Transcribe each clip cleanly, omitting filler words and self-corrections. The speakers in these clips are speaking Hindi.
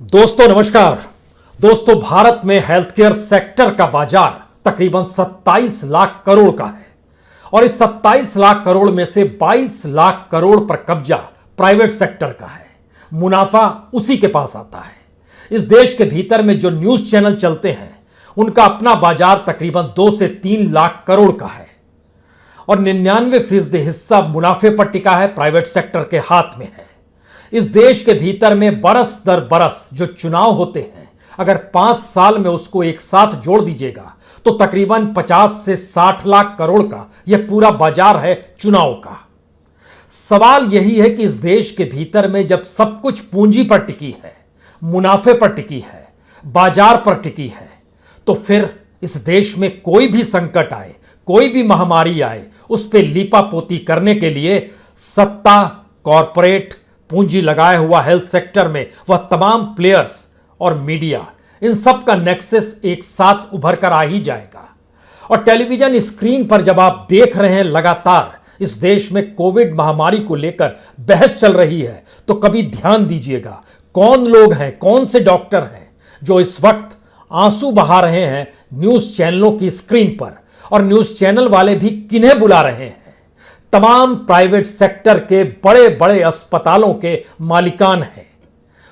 दोस्तों नमस्कार। दोस्तों, भारत में हेल्थ केयर सेक्टर का बाजार तकरीबन 27 लाख करोड़ का है और इस 27 लाख करोड़ में से 22 लाख करोड़ पर कब्जा प्राइवेट सेक्टर का है। मुनाफा उसी के पास आता है। इस देश के भीतर में जो न्यूज चैनल चलते हैं उनका अपना बाजार तकरीबन 2 से 3 लाख करोड़ का है और 99% हिस्सा मुनाफे पर टिका है, प्राइवेट सेक्टर के हाथ में है। इस देश के भीतर में बरस दर बरस जो चुनाव होते हैं, अगर 5 साल में उसको एक साथ जोड़ दीजिएगा तो तकरीबन 50 से 60 लाख करोड़ का यह पूरा बाजार है चुनाव का। सवाल यही है कि इस देश के भीतर में जब सब कुछ पूंजी पर टिकी है, मुनाफे पर टिकी है, बाजार पर टिकी है, तो फिर इस देश में कोई भी संकट आए, कोई भी महामारी आए, उस पर लीपापोती करने के लिए सत्ता, कॉरपोरेट, पूंजी लगाया हुआ हेल्थ सेक्टर में वह तमाम प्लेयर्स और मीडिया, इन सब का नेक्सस एक साथ उभर कर आ ही जाएगा। और टेलीविजन स्क्रीन पर जब आप देख रहे हैं लगातार इस देश में कोविड महामारी को लेकर बहस चल रही है, तो कभी ध्यान दीजिएगा कौन लोग हैं, कौन से डॉक्टर हैं जो इस वक्त आंसू बहा रहे हैं न्यूज चैनलों की स्क्रीन पर, और न्यूज चैनल वाले भी किन्हें बुला रहे हैं? तमाम प्राइवेट सेक्टर के बड़े बड़े अस्पतालों के मालिकान हैं,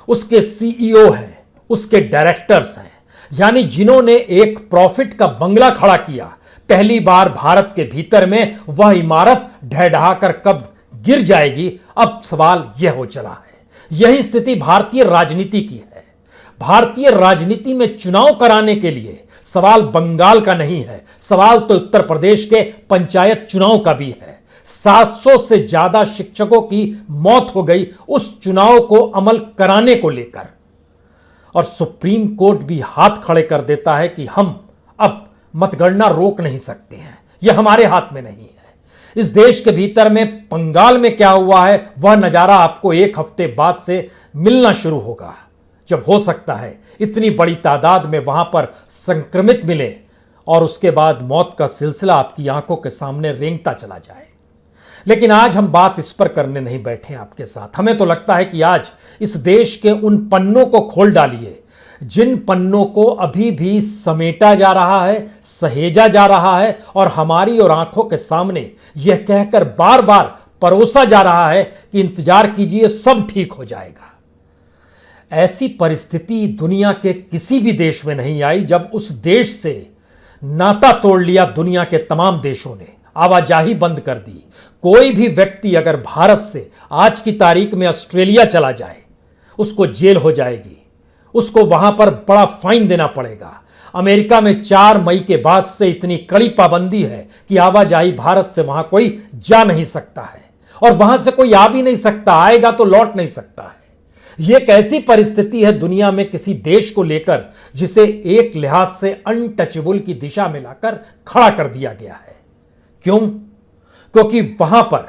उसके सीईओ हैं, उसके डायरेक्टर्स हैं, यानी जिन्होंने एक प्रॉफिट का बंगला खड़ा किया। पहली बार भारत के भीतर में वह इमारत ढह-ढहाकर कब गिर जाएगी, अब सवाल यह हो चला है। यही स्थिति भारतीय राजनीति की है। भारतीय राजनीति में चुनाव कराने के लिए सवाल बंगाल का नहीं है, सवाल तो उत्तर प्रदेश के पंचायत चुनाव का भी है। 700 से ज्यादा शिक्षकों की मौत हो गई उस चुनाव को अमल कराने को लेकर, और सुप्रीम कोर्ट भी हाथ खड़े कर देता है कि हम अब मतगणना रोक नहीं सकते हैं, यह हमारे हाथ में नहीं है। इस देश के भीतर में बंगाल में क्या हुआ है वह नजारा आपको एक हफ्ते बाद से मिलना शुरू होगा, जब हो सकता है इतनी बड़ी तादाद में वहां पर संक्रमित मिले और उसके बाद मौत का सिलसिला आपकी आंखों के सामने रेंगता चला जाए। लेकिन आज हम बात इस पर करने नहीं बैठे आपके साथ। हमें तो लगता है कि आज इस देश के उन पन्नों को खोल डालिए जिन पन्नों को अभी भी समेटा जा रहा है, सहेजा जा रहा है और हमारी और आंखों के सामने यह कहकर बार बार परोसा जा रहा है कि इंतजार कीजिए, सब ठीक हो जाएगा। ऐसी परिस्थिति दुनिया के किसी भी देश में नहीं आई जब उस देश से नाता तोड़ लिया दुनिया के तमाम देशों ने, आवाजाही बंद कर दी। कोई भी व्यक्ति अगर भारत से आज की तारीख में ऑस्ट्रेलिया चला जाए उसको जेल हो जाएगी, उसको वहां पर बड़ा फाइन देना पड़ेगा। अमेरिका में 4 मई के बाद से इतनी कड़ी पाबंदी है कि आवाजाही भारत से वहां कोई जा नहीं सकता है और वहां से कोई आ भी नहीं सकता, आएगा तो लौट नहीं सकता है। यह एक ऐसी परिस्थिति है दुनिया में किसी देश को लेकर जिसे एक लिहाज से अनटचेबल की दिशा में लाकर खड़ा कर दिया गया है। क्यों? क्योंकि वहां पर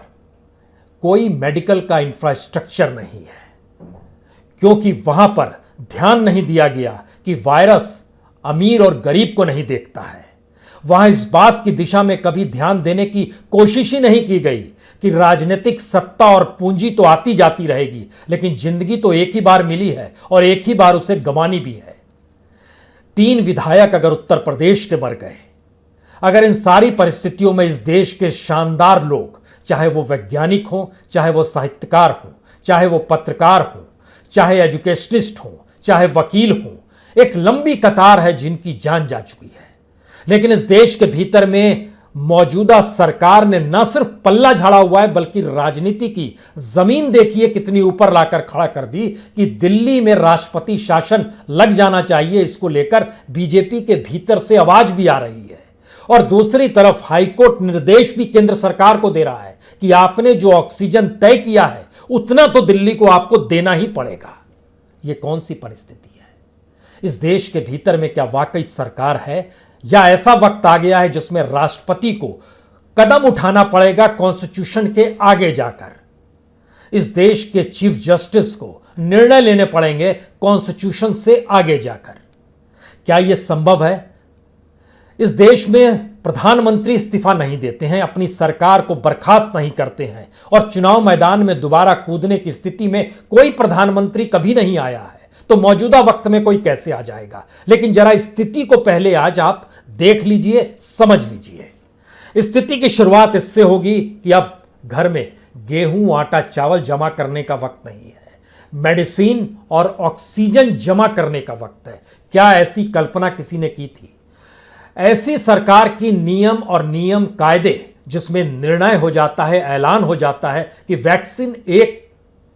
कोई मेडिकल का इंफ्रास्ट्रक्चर नहीं है, क्योंकि वहां पर ध्यान नहीं दिया गया कि वायरस अमीर और गरीब को नहीं देखता है। वहां इस बात की दिशा में कभी ध्यान देने की कोशिश ही नहीं की गई कि राजनीतिक सत्ता और पूंजी तो आती जाती रहेगी, लेकिन जिंदगी तो एक ही बार मिली है और एक ही बार उसे गंवानी भी है। 3 विधायक अगर उत्तर प्रदेश के मर गए, अगर इन सारी परिस्थितियों में इस देश के शानदार लोग, चाहे वो वैज्ञानिक हों, चाहे वो साहित्यकार हों, चाहे वो पत्रकार हों, चाहे एजुकेशनिस्ट हों, चाहे वकील हों, एक लंबी कतार है जिनकी जान जा चुकी है। लेकिन इस देश के भीतर में मौजूदा सरकार ने न सिर्फ पल्ला झाड़ा हुआ है बल्कि राजनीति की जमीन देखिए कितनी ऊपर लाकर खड़ा कर दी कि दिल्ली में राष्ट्रपति शासन लग जाना चाहिए। इसको लेकर बीजेपी के भीतर से आवाज भी आ रही है और दूसरी तरफ हाईकोर्ट निर्देश भी केंद्र सरकार को दे रहा है कि आपने जो ऑक्सीजन तय किया है उतना तो दिल्ली को आपको देना ही पड़ेगा। यह कौन सी परिस्थिति है? इस देश के भीतर में क्या वाकई सरकार है या ऐसा वक्त आ गया है जिसमें राष्ट्रपति को कदम उठाना पड़ेगा कॉन्स्टिट्यूशन के आगे जाकर? इस देश के चीफ जस्टिस को निर्णय लेने पड़ेंगे कॉन्स्टिट्यूशन से आगे जाकर। क्या यह संभव है? इस देश में प्रधानमंत्री इस्तीफा नहीं देते हैं, अपनी सरकार को बर्खास्त नहीं करते हैं और चुनाव मैदान में दोबारा कूदने की स्थिति में कोई प्रधानमंत्री कभी नहीं आया है। तो मौजूदा वक्त में कोई कैसे आ जाएगा। लेकिन जरा स्थिति को पहले आज आप देख लीजिए, समझ लीजिए। स्थिति की शुरुआत इससे होगी कि अब घर में गेहूं, आटा, चावल जमा करने का वक्त नहीं है, मेडिसिन और ऑक्सीजन जमा करने का वक्त है। क्या ऐसी कल्पना किसी ने की थी? ऐसी सरकार की नियम कायदे जिसमें निर्णय हो जाता है, ऐलान हो जाता है कि वैक्सीन 1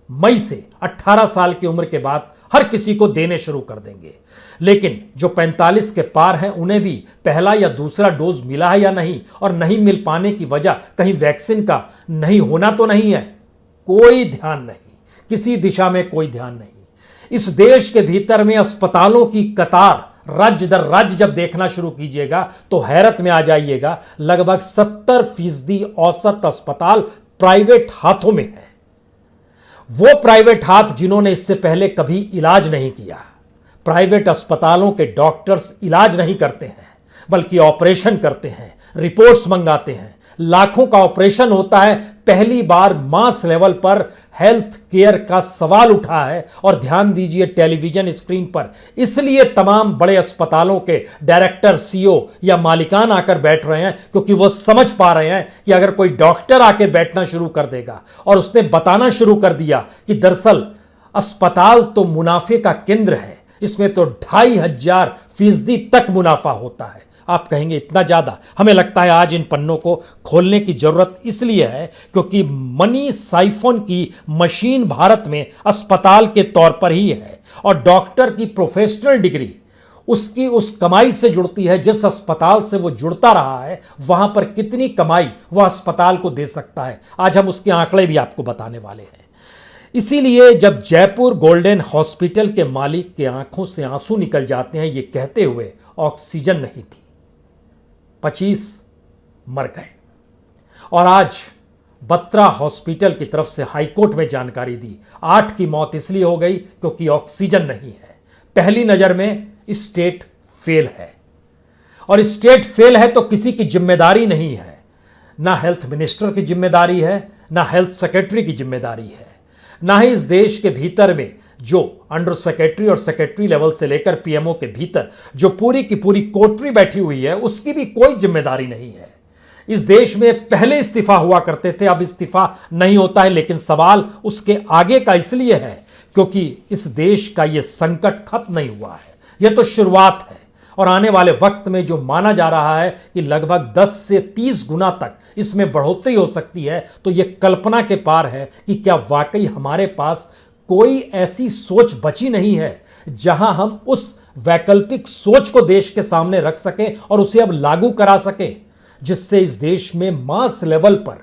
मई से 18 साल की उम्र के बाद हर किसी को देने शुरू कर देंगे। लेकिन जो 45 के पार हैं उन्हें भी पहला या दूसरा डोज मिला है या नहीं, और नहीं मिल पाने की वजह कहीं वैक्सीन का नहीं होना तो नहीं है। कोई ध्यान नहीं, किसी दिशा में कोई ध्यान नहीं। इस देश के भीतर में अस्पतालों की कतार राज्य दर राज्य जब देखना शुरू कीजिएगा तो हैरत में आ जाइएगा। लगभग 70% औसत अस्पताल प्राइवेट हाथों में है। वो प्राइवेट हाथ जिन्होंने इससे पहले कभी इलाज नहीं किया। प्राइवेट अस्पतालों के डॉक्टर्स इलाज नहीं करते हैं, बल्कि ऑपरेशन करते हैं, रिपोर्ट्स मंगाते हैं। लाखों का ऑपरेशन होता है। पहली बार मास लेवल पर हेल्थ केयर का सवाल उठा है। और ध्यान दीजिए टेलीविजन स्क्रीन पर, इसलिए तमाम बड़े अस्पतालों के डायरेक्टर, सीईओ या मालिकान आकर बैठ रहे हैं क्योंकि वो समझ पा रहे हैं कि अगर कोई डॉक्टर आकर बैठना शुरू कर देगा और उसने बताना शुरू कर दिया कि दरअसल अस्पताल तो मुनाफे का केंद्र है, इसमें तो 2500% तक मुनाफा होता है। आप कहेंगे इतना ज्यादा? हमें लगता है आज इन पन्नों को खोलने की जरूरत इसलिए है क्योंकि मनी साइफोन की मशीन भारत में अस्पताल के तौर पर ही है, और डॉक्टर की प्रोफेशनल डिग्री उसकी उस कमाई से जुड़ती है जिस अस्पताल से वो जुड़ता रहा है। वहां पर कितनी कमाई वह अस्पताल को दे सकता है, आज हम उसके आंकड़े भी आपको बताने वाले हैं। इसीलिए जब जयपुर गोल्डन हॉस्पिटल के मालिक के आंखों से आंसू निकल जाते हैं ये कहते हुए ऑक्सीजन नहीं थी, 25 मर गए। और आज बत्रा हॉस्पिटल की तरफ से हाईकोर्ट में जानकारी दी, 8 की मौत इसलिए हो गई क्योंकि ऑक्सीजन नहीं है। पहली नजर में स्टेट फेल है, और स्टेट फेल है तो किसी की जिम्मेदारी नहीं है। ना हेल्थ मिनिस्टर की जिम्मेदारी है, ना हेल्थ सेक्रेटरी की जिम्मेदारी है, ना ही इस देश के भीतर में जो अंडर सेक्रेटरी और सेक्रेटरी लेवल से लेकर पीएमओ के भीतर जो पूरी की पूरी कोटरी बैठी हुई है उसकी भी कोई जिम्मेदारी नहीं है। इस देश में पहले इस्तीफा हुआ करते थे, अब इस्तीफा नहीं होता है। लेकिन सवाल उसके आगे का इसलिए है क्योंकि इस देश का यह संकट खत्म नहीं हुआ है, यह तो शुरुआत है। और आने वाले वक्त में जो माना जा रहा है कि लगभग 10 से 30 गुना तक इसमें बढ़ोतरी हो सकती है, तो यह कल्पना के पार है कि क्या वाकई हमारे पास कोई ऐसी सोच बची नहीं है जहां हम उस वैकल्पिक सोच को देश के सामने रख सकें और उसे अब लागू करा सकें, जिससे इस देश में मास लेवल पर,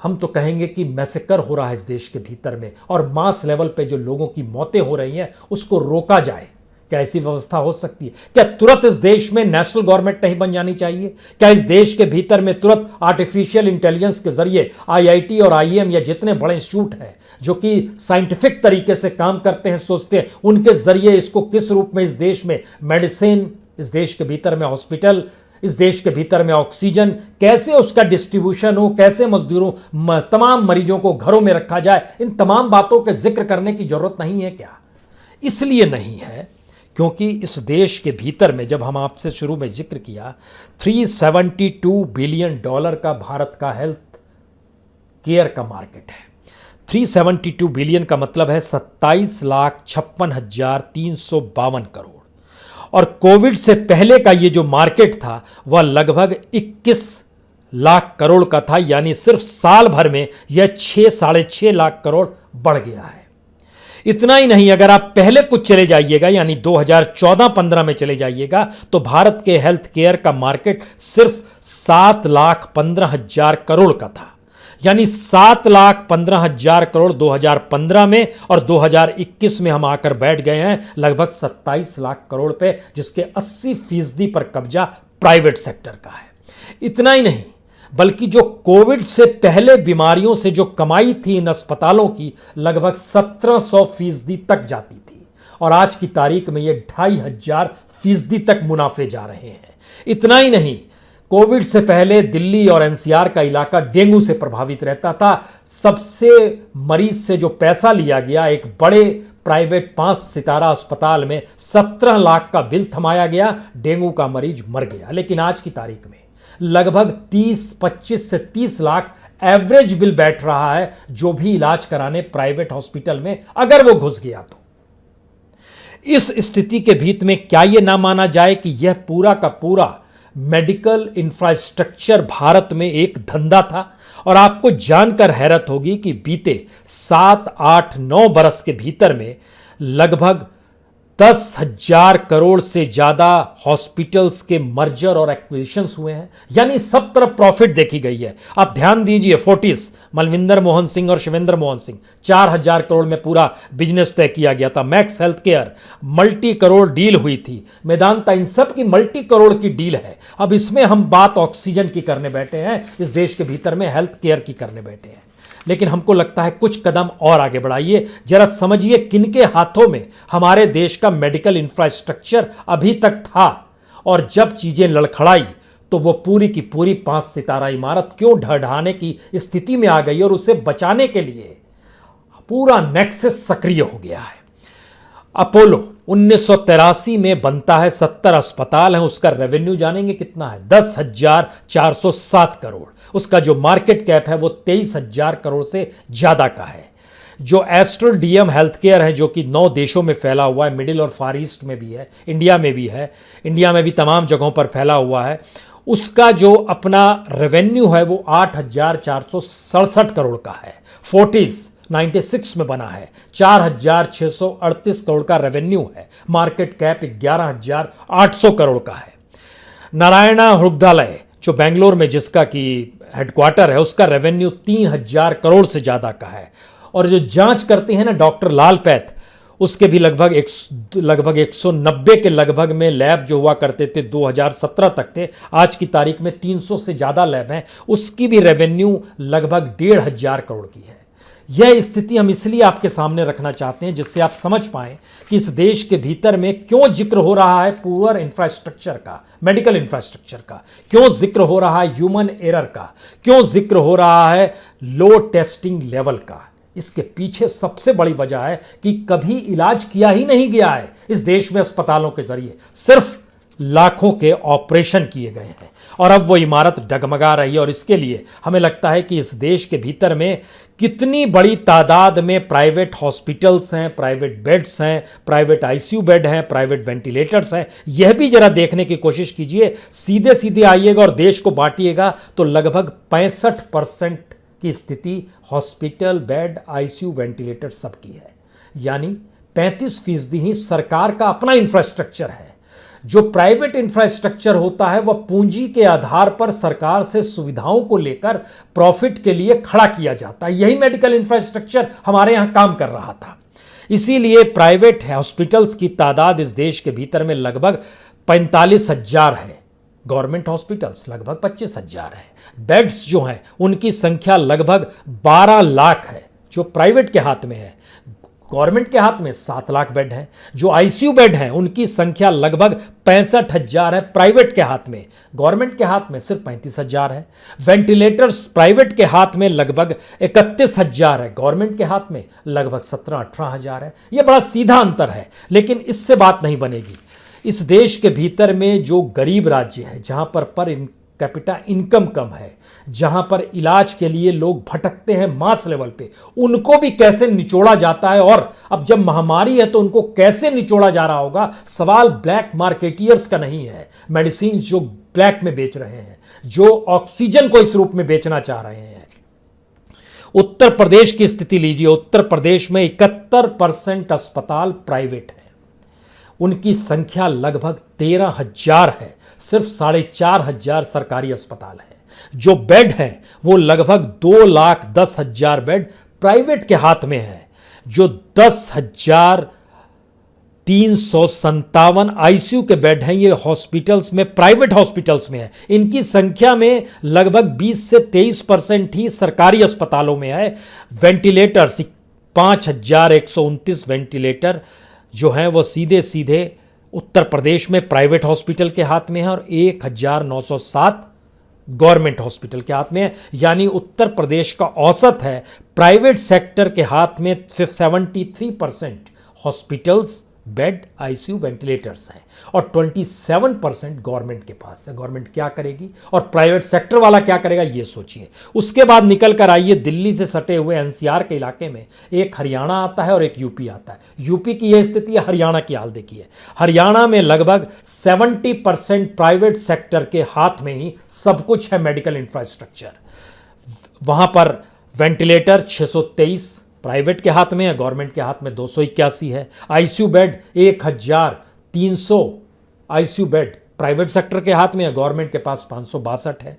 हम तो कहेंगे कि मैसेकर हो रहा है इस देश के भीतर में, और मास लेवल पे जो लोगों की मौतें हो रही हैं उसको रोका जाए। क्या ऐसी व्यवस्था हो सकती है? क्या तुरंत इस देश में नेशनल गवर्नमेंट नहीं बन जानी चाहिए? क्या इस देश के भीतर में तुरंत आर्टिफिशियल इंटेलिजेंस के जरिए आईआईटी और आईएम या जितने बड़े इंस्टीट्यूट हैं जो कि साइंटिफिक तरीके से काम करते हैं, सोचते हैं, उनके जरिए इसको किस रूप में इस देश में मेडिसिन, इस देश के भीतर में हॉस्पिटल, इस देश के भीतर में ऑक्सीजन, कैसे उसका डिस्ट्रीब्यूशन हो, कैसे मजदूरों तमाम मरीजों को घरों में रखा जाए, इन तमाम बातों के जिक्र करने की जरूरत नहीं है क्या? इसलिए नहीं है क्योंकि इस देश के भीतर में, जब हम आपसे शुरू में जिक्र किया, $372 बिलियन का भारत का हेल्थ केयर का मार्केट है। 372 बिलियन का मतलब है 27,56,352 करोड़। और कोविड से पहले का ये जो मार्केट था वह लगभग 21 लाख करोड़ का था, यानी सिर्फ साल भर में यह 6-6.5 लाख करोड़ बढ़ गया है। इतना ही नहीं, अगर आप पहले कुछ चले जाइएगा, यानी 2014-15 में चले जाइएगा, तो भारत के हेल्थ केयर का मार्केट सिर्फ 7,15,000 करोड़ का था। यानी 7,15,000 करोड़ 2015 में, और 2021 में हम आकर बैठ गए हैं लगभग 27 लाख करोड़ पे, जिसके 80% पर कब्जा प्राइवेट सेक्टर का है। इतना ही नहीं, बल्कि जो कोविड से पहले बीमारियों से जो कमाई थी इन अस्पतालों की, लगभग 1700% तक जाती थी, और आज की तारीख में ये 2500% तक मुनाफे जा रहे हैं। इतना ही नहीं, कोविड से पहले दिल्ली और एनसीआर का इलाका डेंगू से प्रभावित रहता था। सबसे मरीज से जो पैसा लिया गया एक बड़े प्राइवेट 5 सितारा अस्पताल में 17 लाख का बिल थमाया गया, डेंगू का मरीज मर गया। लेकिन आज की तारीख में लगभग 25 से 30 लाख एवरेज बिल बैठ रहा है, जो भी इलाज कराने प्राइवेट हॉस्पिटल में अगर वो घुस गया तो। इस स्थिति के बीच में क्या यह ना माना जाए कि यह पूरा का पूरा मेडिकल इंफ्रास्ट्रक्चर भारत में एक धंधा था। और आपको जानकर हैरत होगी कि बीते 7, 8, 9 बरस के भीतर में लगभग 10,000 करोड़ से ज्यादा हॉस्पिटल्स के मर्जर और एक्विजिशंस हुए हैं, यानी सब तरफ प्रॉफिट देखी गई है। आप ध्यान दीजिए, फोर्टिस, मलविंदर मोहन सिंह और शिवेंद्र मोहन सिंह, 4,000 करोड़ में पूरा बिजनेस तय किया गया था। Max health care multi crore deal हुई थी। मेदांता, इन सब की मल्टी करोड़ की डील है। अब इसमें हम बात ऑक्सीजन की करने बैठे हैं, इस देश के भीतर में हेल्थ केयर की करने बैठे हैं। लेकिन हमको लगता है कुछ कदम और आगे बढ़ाइए, जरा समझिए किनके हाथों में हमारे देश का मेडिकल इंफ्रास्ट्रक्चर अभी तक था, और जब चीजें लड़खड़ाई तो वो पूरी की पूरी 5 सितारा इमारत क्यों ढहढाने की स्थिति में आ गई, और उसे बचाने के लिए पूरा नेक्सस सक्रिय हो गया है। अपोलो 1983 में बनता है, 70 अस्पताल हैं, उसका रेवेन्यू जानेंगे कितना है? 10,407 करोड़। उसका जो मार्केट कैप है वो 23,000 करोड़ से ज्यादा का है। जो एस्ट्रल डीएम हेल्थ केयर है, जो कि 9 देशों में फैला हुआ है, मिडिल और फार ईस्ट में भी है, इंडिया में भी है, इंडिया में भी तमाम जगहों पर फैला हुआ है, उसका जो अपना रेवेन्यू है वो 8,467 करोड़ का है। फोर्टिस 96 में बना है, 4,638 करोड़ का रेवेन्यू है, मार्केट कैप 11,800 करोड़ का है। नारायणा हृदयालय जो बेंगलोर में जिसका कि हेडक्वार्टर है, उसका रेवेन्यू 3,000 करोड़ से ज्यादा का है। और जो जांच करते हैं ना डॉक्टर लाल पैथ, उसके भी लगभग 190 के लगभग में लैब जो हुआ करते थे, 2017 तक थे, आज की तारीख में 300 से ज्यादा लैब हैं, उसकी भी रेवेन्यू लगभग 1,500 करोड़ की है। यह स्थिति हम इसलिए आपके सामने रखना चाहते हैं जिससे आप समझ पाएं कि इस देश के भीतर में क्यों जिक्र हो रहा है पुअर इंफ्रास्ट्रक्चर का, मेडिकल इंफ्रास्ट्रक्चर का, क्यों जिक्र हो रहा है ह्यूमन एरर का, क्यों जिक्र हो रहा है लो टेस्टिंग लेवल का। इसके पीछे सबसे बड़ी वजह है कि कभी इलाज किया ही नहीं गया है इस देश में अस्पतालों के जरिए, सिर्फ लाखों के ऑपरेशन किए गए हैं, और अब वो इमारत डगमगा रही है। और इसके लिए हमें लगता है कि इस देश के भीतर में कितनी बड़ी तादाद में प्राइवेट हॉस्पिटल्स हैं, प्राइवेट बेड्स हैं, प्राइवेट आईसीयू बेड हैं, प्राइवेट वेंटिलेटर्स हैं, यह भी जरा देखने की कोशिश कीजिए। सीधे सीधे आइएगा और देश को बांटिएगा तो लगभग 65% की स्थिति हॉस्पिटल बेड, आईसीयू, वेंटिलेटर सबकी है, यानी 35% ही सरकार का अपना इंफ्रास्ट्रक्चर है। जो प्राइवेट इंफ्रास्ट्रक्चर होता है वह पूंजी के आधार पर सरकार से सुविधाओं को लेकर प्रॉफिट के लिए खड़ा किया जाता है। यही मेडिकल इंफ्रास्ट्रक्चर हमारे यहां काम कर रहा था। इसीलिए प्राइवेट हॉस्पिटल्स की तादाद इस देश के भीतर में लगभग 45,000 है, गवर्नमेंट हॉस्पिटल्स लगभग 25,000 है। बेड्स जो हैं उनकी संख्या लगभग 12 लाख है, जो प्राइवेट के हाथ में है। गवर्नमेंट के हाथ में 7 लाख बेड हैं। जो आईसीयू बेड हैं उनकी संख्या लगभग 65,000 है प्राइवेट के हाथ में, गवर्नमेंट के हाथ में सिर्फ 35,000 है। वेंटिलेटर्स प्राइवेट के हाथ में लगभग 31,000 है, गवर्नमेंट के हाथ में लगभग 17-18,000 है। यह बड़ा सीधा अंतर है, लेकिन इससे बात नहीं बनेगी। इस देश के भीतर में जो गरीब राज्य है, जहां पर कैपिटा इनकम कम है, जहां पर इलाज के लिए लोग भटकते हैं मास लेवल पे, उनको भी कैसे निचोड़ा जाता है। और अब जब महामारी है तो उनको कैसे निचोड़ा जा रहा होगा। सवाल ब्लैक मार्केटियर्स का नहीं है, मेडिसिन जो ब्लैक में बेच रहे हैं, जो ऑक्सीजन को इस रूप में बेचना चाह रहे हैं। उत्तर प्रदेश की स्थिति लीजिए, उत्तर प्रदेश में 71% अस्पताल प्राइवेट है, उनकी संख्या लगभग 13,000 है, सिर्फ 4,500 सरकारी अस्पताल हैं। जो बेड हैं वो लगभग 2,10,000 बेड प्राइवेट के हाथ में है। जो 10,357 आईसीयू के बेड हैं ये हॉस्पिटल्स में, प्राइवेट हॉस्पिटल्स में है। इनकी संख्या में लगभग 20 से 23% ही सरकारी अस्पतालों में है। वेंटिलेटर्स 5,129 वेंटिलेटर जो हैं वो सीधे सीधे उत्तर प्रदेश में प्राइवेट हॉस्पिटल के हाथ में है, और 1,907 गवर्नमेंट हॉस्पिटल के हाथ में है। यानी उत्तर प्रदेश का औसत है प्राइवेट सेक्टर के हाथ में 73% हॉस्पिटल्स, बेड, आईसीयू, वेंटिलेटर्स हैं और 27% गवर्नमेंट के पास है। गवर्नमेंट क्या करेगी और प्राइवेट सेक्टर वाला क्या करेगा, ये सोचिए। उसके बाद निकल कर आइए दिल्ली से सटे हुए एनसीआर के इलाके में एक हरियाणा आता है और एक यूपी आता है। यूपी की यह स्थिति है, हरियाणा की हाल देखिए। हरियाणा में लगभग 70% प्राइवेट सेक्टर के हाथ में ही सब कुछ है, मेडिकल इंफ्रास्ट्रक्चर। वहां पर वेंटिलेटर 623 प्राइवेट के हाथ में है, गवर्नमेंट के हाथ में 281 है। ICU bed 1300 ICU bed private sector के हाथ में है, गवर्नमेंट के पास 562 है।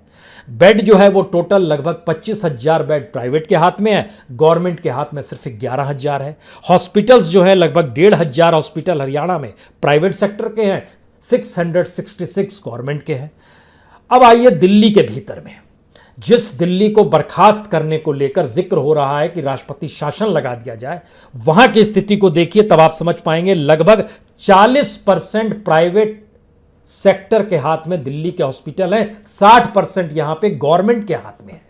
बेड जो है वो टोटल लगभग 25,000 बेड प्राइवेट के हाथ में है, गवर्नमेंट के हाथ में सिर्फ 11,000 है। हॉस्पिटल्स जो है लगभग 1,500 हॉस्पिटल हरियाणा में प्राइवेट सेक्टर के हैं, 666 गवर्नमेंट के हैं। अब आइए दिल्ली के भीतर में, जिस दिल्ली को बर्खास्त करने को लेकर जिक्र हो रहा है कि राष्ट्रपति शासन लगा दिया जाए, वहां की स्थिति को देखिए तब आप समझ पाएंगे। लगभग 40% प्राइवेट सेक्टर के हाथ में दिल्ली के हॉस्पिटल हैं, 60% यहां पे गवर्नमेंट के हाथ में है।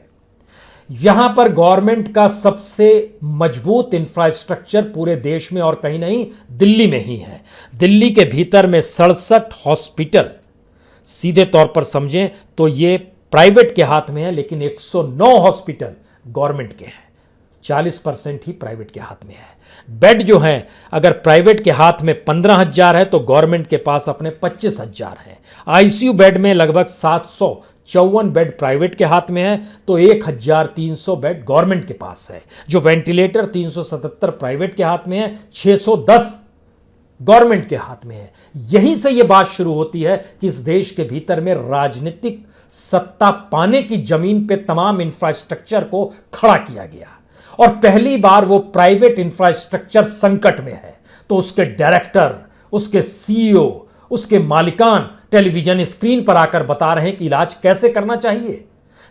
यहां पर गवर्नमेंट का सबसे मजबूत इंफ्रास्ट्रक्चर पूरे देश में और कहीं नहीं, दिल्ली में ही है। दिल्ली के भीतर में 67 हॉस्पिटल, सीधे तौर पर समझें तो ये प्राइवेट के हाथ में है, लेकिन 109 हॉस्पिटल गवर्नमेंट के हैं, 40% ही प्राइवेट के हाथ में है। बेड जो हैं, अगर प्राइवेट के हाथ में 15,000 है तो गवर्नमेंट के पास अपने 25,000 हैं। आईसीयू बेड में लगभग 754 बेड प्राइवेट के हाथ में है तो 1,300 बेड गवर्नमेंट के पास है। जो वेंटिलेटर 377 प्राइवेट के हाथ में है, 610 गवर्नमेंट के हाथ में है। यहीं से यह बात शुरू होती है कि इस देश के भीतर में राजनीतिक सत्ता पाने की जमीन पे तमाम इंफ्रास्ट्रक्चर को खड़ा किया गया और पहली बार वो प्राइवेट इंफ्रास्ट्रक्चर संकट में है तो उसके डायरेक्टर, उसके सीईओ, उसके मालिकान टेलीविजन स्क्रीन पर आकर बता रहे हैं कि इलाज कैसे करना चाहिए।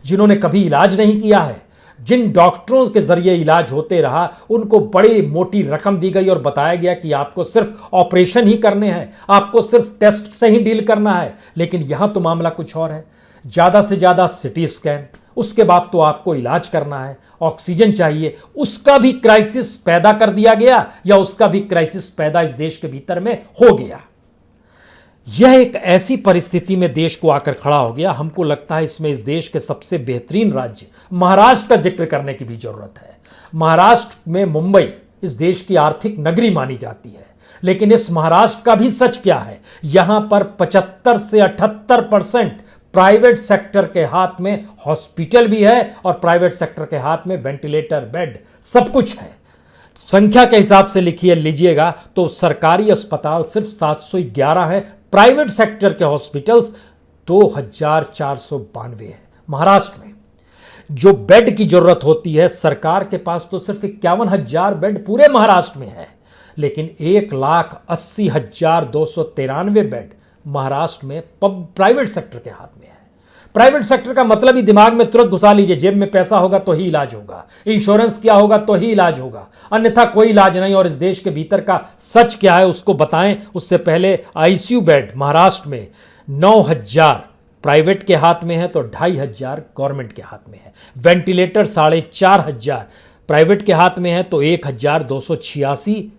जिन्होंने कभी इलाज नहीं किया है, जिन डॉक्टरों के जरिए इलाज होते रहा, उनको बड़ी मोटी रकम दी गई और बताया गया कि आपको सिर्फ ऑपरेशन ही करने हैं, आपको सिर्फ टेस्ट से ही डील करना है। लेकिन यहां तो मामला कुछ और है। ज्यादा से ज्यादा सिटी स्कैन, उसके बाद तो आपको इलाज करना है, ऑक्सीजन चाहिए, उसका भी क्राइसिस पैदा कर दिया गया या उसका भी क्राइसिस पैदा इस देश के भीतर में हो गया। यह एक ऐसी परिस्थिति में देश को आकर खड़ा हो गया। हमको लगता है इसमें इस देश के सबसे बेहतरीन राज्य महाराष्ट्र का जिक्र करने की भी जरूरत है। महाराष्ट्र में मुंबई इस देश की आर्थिक नगरी मानी जाती है, लेकिन इस महाराष्ट्र का भी सच क्या है, यहां पर 75 से 78% प्राइवेट सेक्टर के हाथ में हॉस्पिटल भी है और प्राइवेट सेक्टर के हाथ में वेंटिलेटर, बेड, सब कुछ है। संख्या के हिसाब से लीजिएगा तो सरकारी अस्पताल सिर्फ 711 है, प्राइवेट सेक्टर के हॉस्पिटल्स 2,492 हैं महाराष्ट्र में। जो बेड की जरूरत होती है सरकार के पास तो सिर्फ 51,000 बेड पूरे महाराष्ट्र में है, लेकिन 1,80,293 बेड महाराष्ट्र में प्राइवेट सेक्टर के हाथ में है। प्राइवेट सेक्टर का मतलब ही दिमाग में तुरंत घुसा लीजिए, जेब में पैसा होगा तो ही इलाज होगा, इंश्योरेंस क्या होगा तो ही इलाज होगा, अन्यथा कोई इलाज नहीं। और इस देश के भीतर का सच क्या है उसको बताएं। उससे पहले आईसीयू बेड महाराष्ट्र में 9,000 प्राइवेट के हाथ में है तो 2,500 गवर्नमेंट के हाथ में है। वेंटिलेटर 4,500 प्राइवेट के हाथ में है तो 1,286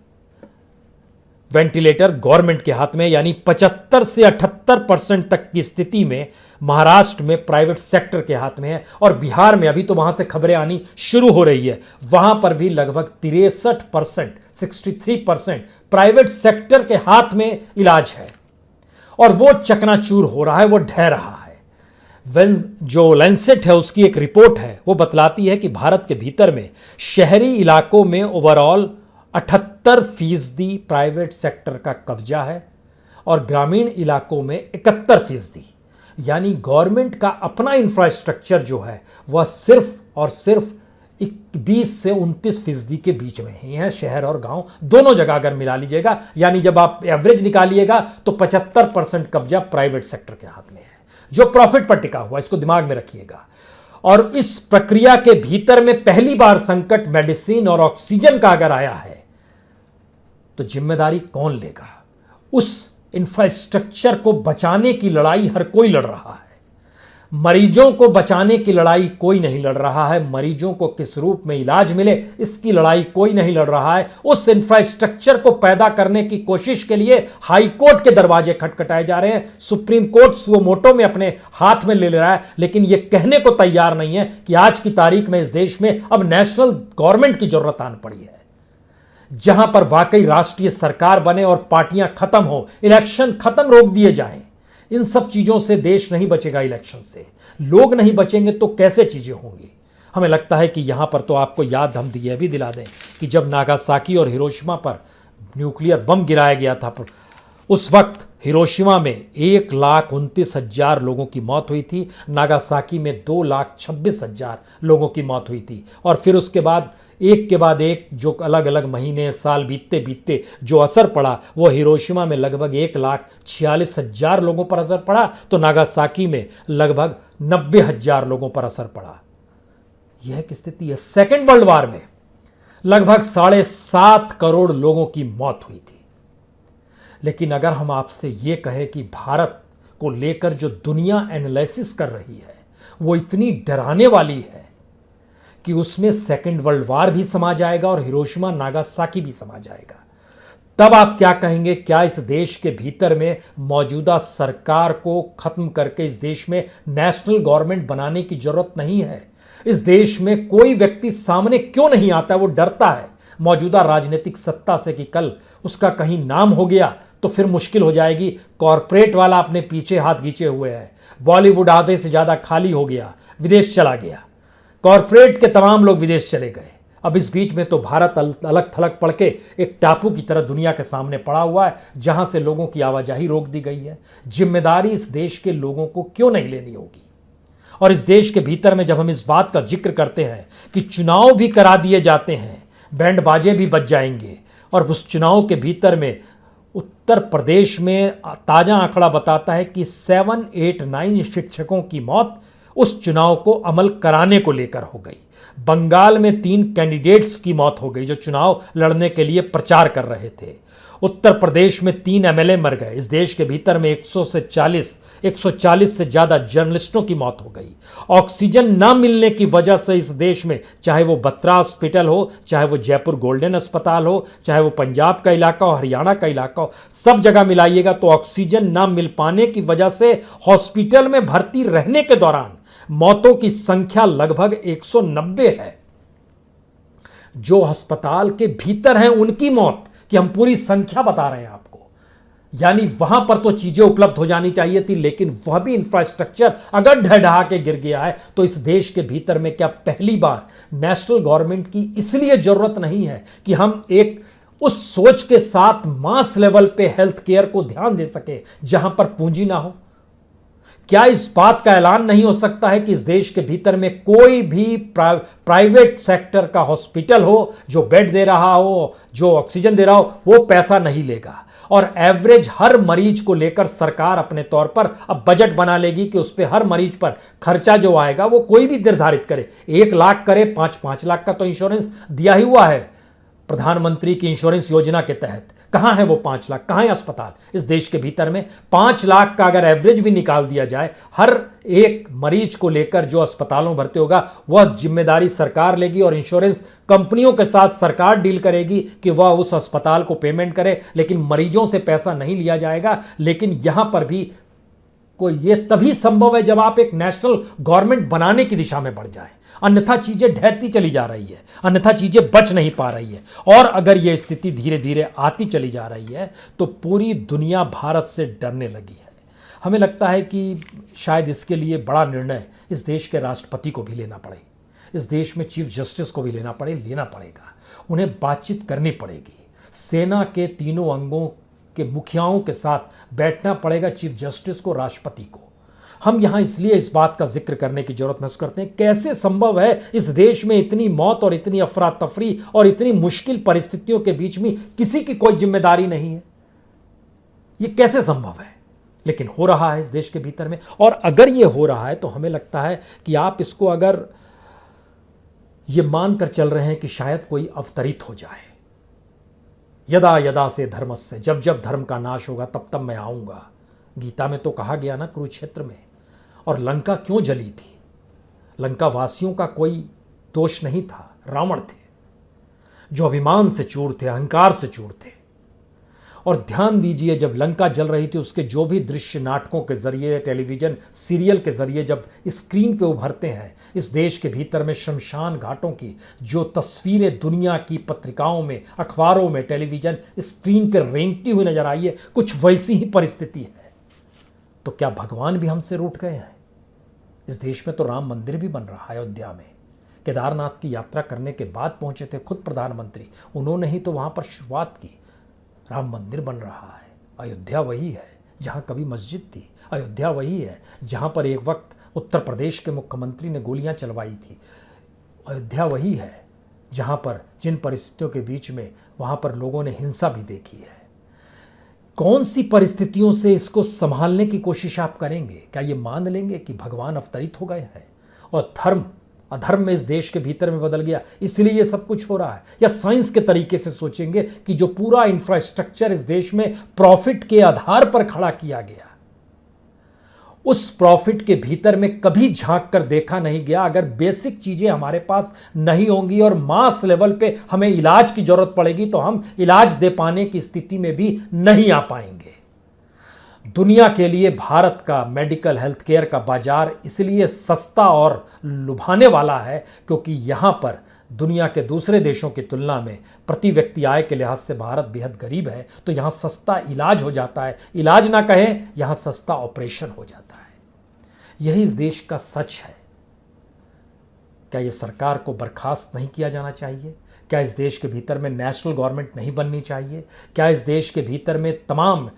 वेंटिलेटर गवर्नमेंट के हाथ में, यानी 75 से 78% तक की स्थिति में महाराष्ट्र में प्राइवेट सेक्टर के हाथ में है। और बिहार में अभी तो वहां से खबरें आनी शुरू हो रही है, वहां पर भी लगभग 63% प्राइवेट सेक्टर के हाथ में इलाज है और वो चकनाचूर हो रहा है, वो ढह रहा है। जो लैंसेट है उसकी एक रिपोर्ट है, वो बतलाती है कि भारत के भीतर में शहरी इलाकों में ओवरऑल 78% प्राइवेट सेक्टर का कब्जा है और ग्रामीण इलाकों में 71%। यानी गवर्नमेंट का अपना इंफ्रास्ट्रक्चर जो है वह सिर्फ और सिर्फ 20 से 29% के बीच में ही है, शहर और गांव दोनों जगह अगर मिला लीजिएगा। यानी जब आप एवरेज निकालिएगा तो 75% कब्जा प्राइवेट सेक्टर के हाथ में है, जो प्रॉफिट पर टिका हुआ, इसको दिमाग में रखिएगा। और इस प्रक्रिया के भीतर में पहली बार संकट मेडिसिन और ऑक्सीजन का अगर आया है तो जिम्मेदारी कौन लेगा? उस इंफ्रास्ट्रक्चर को बचाने की लड़ाई हर कोई लड़ रहा है। मरीजों को बचाने की लड़ाई कोई नहीं लड़ रहा है, मरीजों को किस रूप में इलाज मिले इसकी लड़ाई कोई नहीं लड़ रहा है। उस इंफ्रास्ट्रक्चर को पैदा करने की कोशिश के लिए हाई कोर्ट के दरवाजे खटखटाए जा रहे हैं, सुप्रीम कोर्ट सुओ मोटो में अपने हाथ में ले रहा है, लेकिन यह कहने को तैयार नहीं है कि आज की तारीख में इस देश में अब नेशनल गवर्नमेंट की जरूरत आन पड़ी है, जहां पर वाकई राष्ट्रीय सरकार बने और पार्टियां खत्म हो, इलेक्शन खत्म रोक दिए जाएं। इन सब चीजों से देश नहीं बचेगा, इलेक्शन से लोग नहीं बचेंगे तो कैसे चीजें होंगी। हमें लगता है कि यहां पर तो आपको याद हम ये भी दिला दें कि जब नागासाकी और हिरोशिमा पर न्यूक्लियर बम गिराया गया था, उस वक्त हिरोशिमा में 1,29,000 लोगों की मौत हुई थी, नागासाकी में 2,26,000 लोगों की मौत हुई थी। और फिर उसके बाद एक के बाद एक जो अलग अलग महीने साल बीतते बीतते जो असर पड़ा, वो हिरोशिमा में लगभग 1,46,000 लोगों पर असर पड़ा, तो नागासाकी में लगभग 90,000 लोगों पर असर पड़ा। यह एक स्थिति है। सेकेंड वर्ल्ड वॉर में लगभग 7.5 करोड़ लोगों की मौत हुई थी। लेकिन अगर हम आपसे यह कहें कि भारत को लेकर जो दुनिया एनालिसिस कर रही है वो इतनी डराने वाली है कि उसमें सेकेंड वर्ल्ड वॉर भी समा जाएगा और हिरोशिमा नागासाकी भी समा जाएगा, तब आप क्या कहेंगे? क्या इस देश के भीतर में मौजूदा सरकार को खत्म करके इस देश में नेशनल गवर्नमेंट बनाने की जरूरत नहीं है? इस देश में कोई व्यक्ति सामने क्यों नहीं आता? वो डरता है मौजूदा राजनीतिक सत्ता से कि कल उसका कहीं नाम हो गया तो फिर मुश्किल हो जाएगी। कॉरपोरेट वाला अपने पीछे हाथ खींचे हुए है, बॉलीवुड आधे से ज्यादा खाली हो गया, विदेश चला गया, कॉरपोरेट के तमाम लोग विदेश चले गए। अब इस बीच में तो भारत अलग थलग पड़ के एक टापू की तरह दुनिया के सामने पड़ा हुआ है, जहां से लोगों की आवाजाही रोक दी गई है। जिम्मेदारी इस देश के लोगों को क्यों नहीं लेनी होगी? और इस देश के भीतर में जब हम इस बात का जिक्र करते हैं कि चुनाव भी करा दिए जाते हैं, बैंड बाजे भी बज जाएंगे, और उस चुनाव के भीतर में उत्तर प्रदेश में ताजा आंकड़ा बताता है कि 7, 8, 9 शिक्षकों की मौत उस चुनाव को अमल कराने को लेकर हो गई। बंगाल में 3 कैंडिडेट्स की मौत हो गई जो चुनाव लड़ने के लिए प्रचार कर रहे थे। उत्तर प्रदेश में 3 एमएलए मर गए। इस देश के भीतर में 140 से ज्यादा जर्नलिस्टों की मौत हो गई। ऑक्सीजन ना मिलने की वजह से इस देश में, चाहे वो बत्रा हॉस्पिटल हो, चाहे वो जयपुर गोल्डन अस्पताल हो, चाहे वो पंजाब का इलाका हो, हरियाणा का इलाका हो, सब जगह मिलाइएगा तो ऑक्सीजन ना मिल पाने की वजह से हॉस्पिटल में भर्ती रहने के दौरान मौतों की संख्या लगभग 190 है। जो अस्पताल के भीतर हैं उनकी मौत की हम पूरी संख्या बता रहे हैं आपको। यानी वहां पर तो चीजें उपलब्ध हो जानी चाहिए थी, लेकिन वह भी इंफ्रास्ट्रक्चर अगर ढह के गिर गया है तो इस देश के भीतर में क्या पहली बार नेशनल गवर्नमेंट की इसलिए जरूरत नहीं है कि हम एक उस सोच के साथ मास लेवल पे हेल्थ केयर को ध्यान दे सके जहां पर पूंजी ना हो? क्या इस बात का ऐलान नहीं हो सकता है कि इस देश के भीतर में कोई भी प्राइवेट सेक्टर का हॉस्पिटल हो जो बेड दे रहा हो, जो ऑक्सीजन दे रहा हो, वो पैसा नहीं लेगा, और एवरेज हर मरीज को लेकर सरकार अपने तौर पर अब बजट बना लेगी कि उस पर हर मरीज पर खर्चा जो आएगा वो कोई भी निर्धारित करे, 1 लाख करे, 5-5 लाख का तो इंश्योरेंस दिया ही हुआ है प्रधानमंत्री की इंश्योरेंस योजना के तहत। कहां है वो 5 लाख? कहां है अस्पताल? इस देश के भीतर में 5 लाख का अगर एवरेज भी निकाल दिया जाए हर एक मरीज को लेकर जो अस्पतालों भर्ती होगा, वह जिम्मेदारी सरकार लेगी और इंश्योरेंस कंपनियों के साथ सरकार डील करेगी कि वह उस अस्पताल को पेमेंट करे, लेकिन मरीजों से पैसा नहीं लिया जाएगा। लेकिन यहां पर भी कोई ये तभी संभव है जब आप एक नेशनल गवर्नमेंट बनाने की दिशा में बढ़ जाए, अन्यथा चीजें ढहती चली जा रही है, अन्यथा चीजें बच नहीं पा रही है। और अगर यह स्थिति धीरे धीरे आती चली जा रही है तो पूरी दुनिया भारत से डरने लगी है। हमें लगता है कि शायद इसके लिए बड़ा निर्णय इस देश के राष्ट्रपति को भी लेना पड़े, इस देश में चीफ जस्टिस को भी लेना पड़ेगा, उन्हें बातचीत करनी पड़ेगी, सेना के तीनों अंगों के मुखियाओं के साथ बैठना पड़ेगा, चीफ जस्टिस को, राष्ट्रपति को। हम यहां इसलिए इस बात का जिक्र करने की जरूरत महसूस करते हैं, कैसे संभव है इस देश में इतनी मौत और इतनी अफरा तफरी और इतनी मुश्किल परिस्थितियों के बीच में किसी की कोई जिम्मेदारी नहीं है? यह कैसे संभव है? लेकिन हो रहा है इस देश के भीतर में। और अगर यह हो रहा है तो हमें लगता है कि आप इसको अगर यह मानकर चल रहे हैं कि शायद कोई अवतरित हो जाए, यदा यदा से धर्मस्य, जब जब धर्म का नाश होगा तब तब मैं आऊंगा। गीता में तो कहा गया ना, कुरुक्षेत्र में। और लंका क्यों जली थी? लंका वासियों का कोई दोष नहीं था, रावण थे जो अभिमान से चूर थे, अहंकार से चूर थे। और ध्यान दीजिए, जब लंका जल रही थी उसके जो भी दृश्य नाटकों के जरिए, टेलीविजन सीरियल के जरिए जब स्क्रीन पे उभरते हैं, इस देश के भीतर में शमशान घाटों की जो तस्वीरें दुनिया की पत्रिकाओं में, अखबारों में, टेलीविजन स्क्रीन पे रेंगती हुई नजर आई है, कुछ वैसी ही परिस्थिति है। तो क्या भगवान भी हमसे रूठ गए हैं? इस देश में तो राम मंदिर भी बन रहा है अयोध्या में। केदारनाथ की यात्रा करने के बाद पहुंचे थे खुद प्रधानमंत्री, उन्होंने ही तो वहां पर शुरुआत की। राम मंदिर बन रहा है। अयोध्या वही है जहां कभी मस्जिद थी। अयोध्या वही है जहां पर एक वक्त उत्तर प्रदेश के मुख्यमंत्री ने गोलियां चलवाई थी। अयोध्या वही है जहां पर जिन परिस्थितियों के बीच में वहां पर लोगों ने हिंसा भी देखी है। कौन सी परिस्थितियों से इसको संभालने की कोशिश आप करेंगे? क्या ये मान लेंगे कि भगवान अवतरित हो गए हैं और धर्म अधर्म में इस देश के भीतर में बदल गया, इसलिए ये सब कुछ हो रहा है? या साइंस के तरीके से सोचेंगे कि जो पूरा इंफ्रास्ट्रक्चर इस देश में प्रॉफिट के आधार पर खड़ा किया गया, उस प्रॉफिट के भीतर में कभी झांक कर देखा नहीं गया? अगर बेसिक चीजें हमारे पास नहीं होंगी और मास लेवल पे हमें इलाज की जरूरत पड़ेगी तो हम इलाज दे पाने की स्थिति में भी नहीं आ पाएंगे। दुनिया के लिए भारत का मेडिकल हेल्थ केयर का बाजार इसलिए सस्ता और लुभाने वाला है क्योंकि यहां पर दुनिया के दूसरे देशों की तुलना में प्रति व्यक्ति आय के लिहाज से भारत बेहद गरीब है, तो यहां सस्ता इलाज हो जाता है। इलाज ना कहें, यहां सस्ता ऑपरेशन हो जाता है। यही इस देश का सच है। क्या यह सरकार को बर्खास्त नहीं किया जाना चाहिए? क्या इस देश के भीतर में नेशनल गवर्नमेंट नहीं बननी चाहिए? क्या इस देश के भीतर में तमाम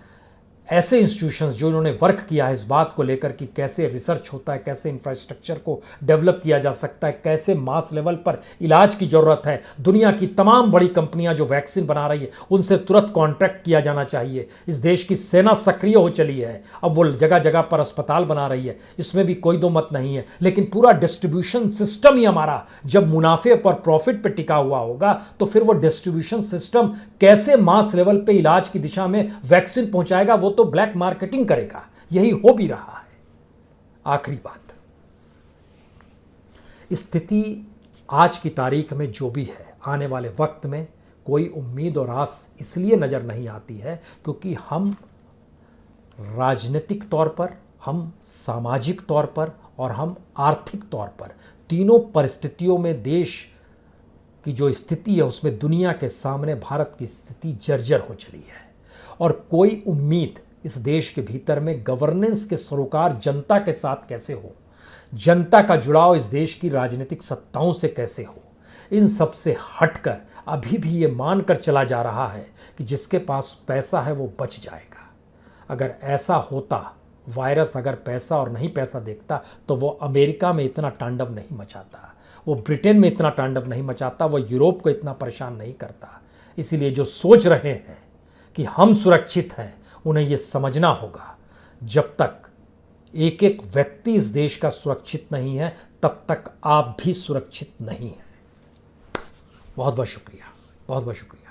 ऐसे इंस्टीट्यूशंस जो इन्होंने वर्क किया है इस बात को लेकर कि कैसे रिसर्च होता है, कैसे इंफ्रास्ट्रक्चर को डेवलप किया जा सकता है, कैसे मास लेवल पर इलाज की ज़रूरत है, दुनिया की तमाम बड़ी कंपनियां जो वैक्सीन बना रही है उनसे तुरंत कॉन्ट्रैक्ट किया जाना चाहिए। इस देश की सेना सक्रिय हो चली है, अब वो जगह जगह पर अस्पताल बना रही है, इसमें भी कोई दो मत नहीं है। लेकिन पूरा डिस्ट्रीब्यूशन सिस्टम ही हमारा जब मुनाफे पर, प्रॉफिट पर टिका हुआ होगा तो फिर वो डिस्ट्रीब्यूशन सिस्टम कैसे मास लेवल पे इलाज की दिशा में वैक्सीन पहुंचाएगा? वो तो ब्लैक मार्केटिंग करेगा। यही हो भी रहा है। आखिरी बात, स्थिति आज की तारीख में जो भी है, आने वाले वक्त में कोई उम्मीद और आस इसलिए नजर नहीं आती है क्योंकि हम राजनीतिक तौर पर, हम सामाजिक तौर पर और हम आर्थिक तौर पर, तीनों परिस्थितियों में देश की जो स्थिति है उसमें दुनिया के सामने भारत की स्थिति जर्जर हो चली है। और कोई उम्मीद इस देश के भीतर में गवर्नेंस के सरोकार जनता के साथ कैसे हो, जनता का जुड़ाव इस देश की राजनीतिक सत्ताओं से कैसे हो, इन सब से हटकर अभी भी ये मानकर चला जा रहा है कि जिसके पास पैसा है वो बच जाएगा। अगर ऐसा होता, वायरस अगर पैसा और नहीं पैसा देखता तो वो अमेरिका में इतना तांडव नहीं मचाता, वो ब्रिटेन में इतना तांडव नहीं मचाता, वो यूरोप को इतना परेशान नहीं करता। इसीलिए जो सोच रहे हैं कि हम सुरक्षित हैं, उन्हें यह समझना होगा जब तक एक एक व्यक्ति इस देश का सुरक्षित नहीं है तब तक आप भी सुरक्षित नहीं हैं। बहुत बहुत शुक्रिया, बहुत बहुत शुक्रिया।